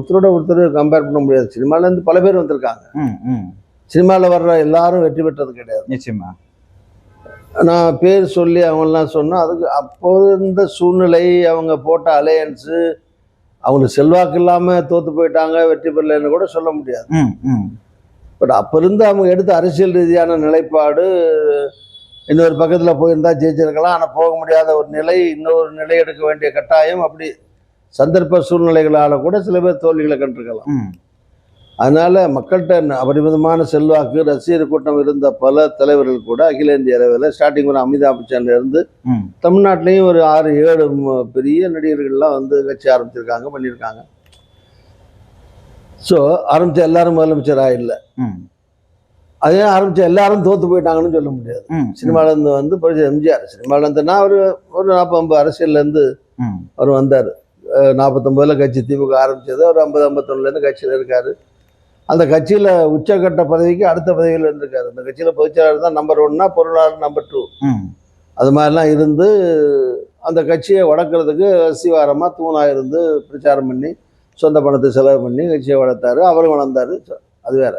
ஒருத்தரோட ஒருத்தர் கம்பேர் பண்ண முடியாது. சினிமாலேருந்து பல பேர் வந்திருக்காங்க. சினிமாவில் வர்ற எல்லாரும் வெற்றி பெற்றது கிடையாது. நிச்சயமா. நான் பேர் சொல்லி அவங்கெல்லாம் சொன்னால் அதுக்கு அப்போ இருந்த சூழ்நிலை, அவங்க போட்ட அலையன்ஸு, அவங்களுக்கு செல்வாக்கு இல்லாமல் தோற்று போயிட்டாங்க, வெற்றி பெறலைன்னு கூட சொல்ல முடியாது. பட் அப்போ இருந்து அவங்க எடுத்த அரசியல் ரீதியான நிலைப்பாடு, இன்னொரு பக்கத்தில் போயிருந்தா ஜெயிச்சிருக்கலாம், ஆனால் போக முடியாத ஒரு நிலை, இன்னொரு நிலை எடுக்க வேண்டிய கட்டாயம், அப்படி சந்தர்ப்ப சூழ்நிலைகளால் கூட சில பேர் தோல்விகளை கண்டிருக்கலாம். அதனால மக்கள்கிட்ட அபரிமிதமான செல்வாக்கு, ரசிகர் கூட்டம் இருந்த பல தலைவர்கள் கூட அகில இந்திய அளவில் ஸ்டார்டிங் ஒரு அமிதாப் பச்சன்ல இருந்து தமிழ்நாட்டிலையும் ஒரு 6-7 பெரிய நடிகர்கள்லாம் வந்து கட்சி ஆரம்பிச்சிருக்காங்க, பண்ணியிருக்காங்க. ஸோ ஆரம்பித்த எல்லாரும் முதலமைச்சராக இல்லை, அதே ஆரம்பித்த எல்லாரும் தோற்று போயிட்டாங்கன்னு சொல்ல முடியாது. சினிமாலேருந்து வந்து எம்ஜிஆர் சினிமாலேருந்துன்னா ஒரு 40-50 அரசியல்லேருந்து அவர் வந்தார். 49 கட்சி திமுக ஆரம்பித்தது, ஒரு 50-51 கட்சியில் இருக்கார். அந்த கட்சியில் உச்சக்கட்ட பதவிக்கு அடுத்த பதவியில் இருந்திருக்காரு. அந்த கட்சியில் பொதுச்செயலாளர் தான் நம்பர் 1னா பொருளாளர் நம்பர் 2, அது மாதிரிலாம் இருந்து அந்த கட்சியை வளர்க்குறதுக்கு அஸ்திவாரமாக தூணாக இருந்து பிரச்சாரம் பண்ணி சொந்த பணத்தை செலவு பண்ணி கட்சியை வளர்த்தாரு. அவரும் வளர்ந்தார். அது வேற.